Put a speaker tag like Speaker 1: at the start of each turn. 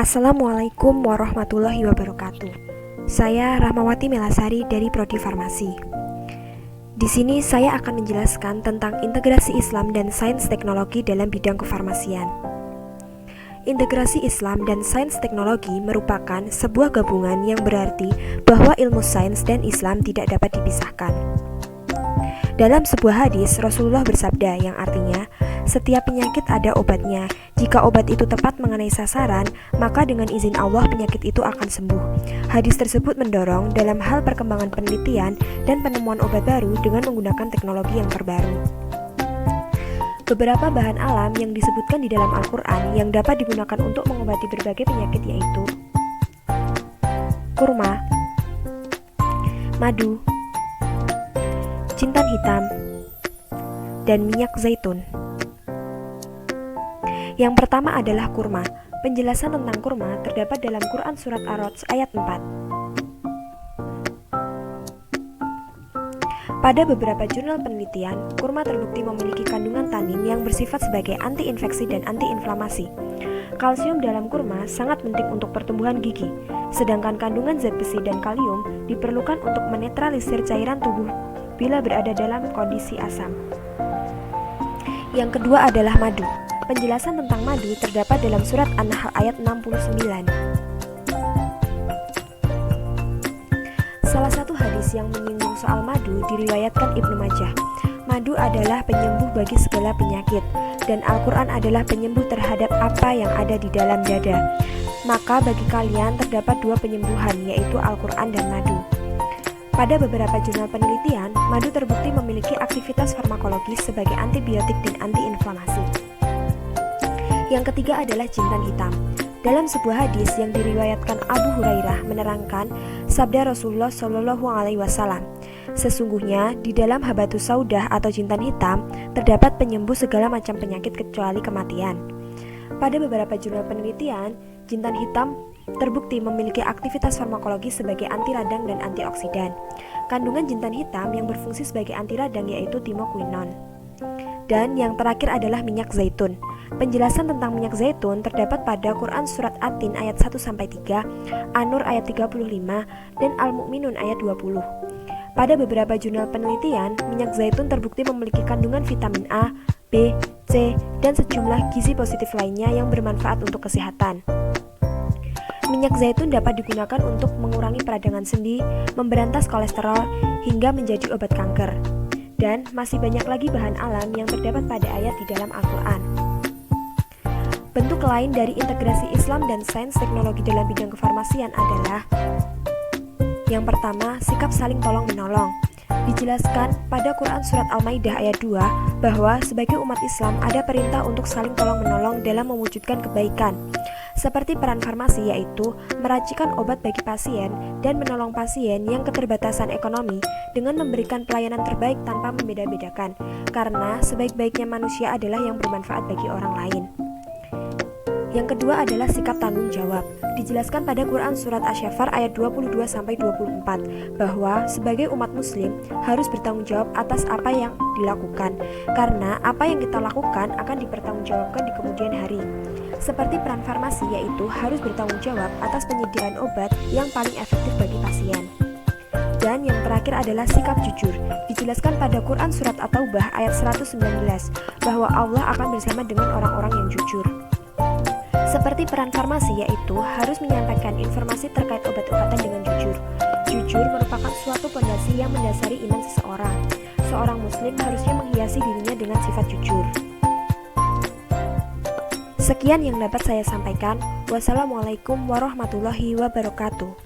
Speaker 1: Assalamualaikum warahmatullahi wabarakatuh. Saya Rahmawati Melasari dari Prodi Farmasi. Di sini saya akan menjelaskan tentang integrasi Islam dan sains teknologi dalam bidang kefarmasian. Integrasi Islam dan sains teknologi merupakan sebuah gabungan yang berarti bahwa ilmu sains dan Islam tidak dapat dipisahkan. Dalam sebuah hadis, Rasulullah bersabda yang artinya, setiap penyakit ada obatnya. Jika obat itu tepat mengenai sasaran, maka dengan izin Allah penyakit itu akan sembuh. Hadis tersebut mendorong dalam hal perkembangan penelitian dan penemuan obat baru dengan menggunakan teknologi yang terbaru. Beberapa bahan alam yang disebutkan di dalam Al-Quran yang dapat digunakan untuk mengobati berbagai penyakit yaitu kurma, madu, jintan hitam, dan minyak zaitun. Yang pertama adalah kurma. Penjelasan tentang kurma terdapat dalam Quran Surat Ar-Ra'd ayat 4. Pada beberapa jurnal penelitian, kurma terbukti memiliki kandungan tanin yang bersifat sebagai anti-infeksi dan anti-inflamasi. Kalsium dalam kurma sangat penting untuk pertumbuhan gigi, sedangkan kandungan zat besi dan kalium diperlukan untuk menetralisir cairan tubuh bila berada dalam kondisi asam. Yang kedua adalah madu. Penjelasan tentang madu terdapat dalam surat An-Nahl ayat 69. Salah satu hadis yang menyinggung soal madu diriwayatkan Ibnu Majah. Madu adalah penyembuh bagi segala penyakit, dan Al-Quran adalah penyembuh terhadap apa yang ada di dalam dada. Maka bagi kalian terdapat dua penyembuhan, yaitu Al-Quran dan madu. Pada beberapa jurnal penelitian, madu terbukti memiliki aktivitas farmakologis sebagai antibiotik dan antiinflamasi. Yang ketiga adalah jintan hitam. Dalam sebuah hadis yang diriwayatkan Abu Hurairah menerangkan sabda Rasulullah Shallallahu Alaihi Wasallam, sesungguhnya di dalam habatus saudah atau jintan hitam terdapat penyembuh segala macam penyakit kecuali kematian. Pada beberapa jurnal penelitian, jintan hitam terbukti memiliki aktivitas farmakologis sebagai anti radang dan antioksidan. Kandungan jintan hitam yang berfungsi sebagai anti radang yaitu timokuinon. Dan yang terakhir adalah minyak zaitun. Penjelasan tentang minyak zaitun terdapat pada Quran Surat At-Tin ayat 1-3, An-Nur ayat 35, dan Al-Mu'minun ayat 20. Pada beberapa jurnal penelitian, minyak zaitun terbukti memiliki kandungan vitamin A, B, C, dan sejumlah gizi positif lainnya yang bermanfaat untuk kesehatan. Minyak zaitun dapat digunakan untuk mengurangi peradangan sendi, memberantas kolesterol, hingga menjadi obat kanker. Dan masih banyak lagi bahan alam yang terdapat pada ayat di dalam Al-Quran. Bentuk lain dari integrasi Islam dan sains teknologi dalam bidang kefarmasian adalah yang pertama, sikap saling tolong-menolong. Dijelaskan pada Quran Surat Al-Maidah ayat 2 bahwa sebagai umat Islam ada perintah untuk saling tolong-menolong dalam mewujudkan kebaikan. Seperti peran farmasi yaitu meracikan obat bagi pasien dan menolong pasien yang keterbatasan ekonomi dengan memberikan pelayanan terbaik tanpa membeda-bedakan, karena sebaik-baiknya manusia adalah yang bermanfaat bagi orang lain. Yang kedua adalah sikap tanggung jawab. Dijelaskan pada Quran Surat Asy-Syaffar ayat 22-24 bahwa sebagai umat muslim harus bertanggung jawab atas apa yang dilakukan, karena apa yang kita lakukan akan dipertanggungjawabkan di kemudian hari. Seperti peran farmasi yaitu harus bertanggung jawab atas penyediaan obat yang paling efektif bagi pasien. Dan yang terakhir adalah sikap jujur. Dijelaskan pada Quran Surat At-Taubah ayat 119 bahwa Allah akan bersama dengan orang-orang yang jujur. Seperti peran farmasi yaitu harus menyampaikan informasi terkait obat-obatan dengan jujur. Jujur merupakan suatu pondasi yang mendasari iman seseorang. Seorang muslim harusnya menghiasi dirinya dengan sifat jujur. Sekian yang dapat saya sampaikan. Wassalamualaikum warahmatullahi wabarakatuh.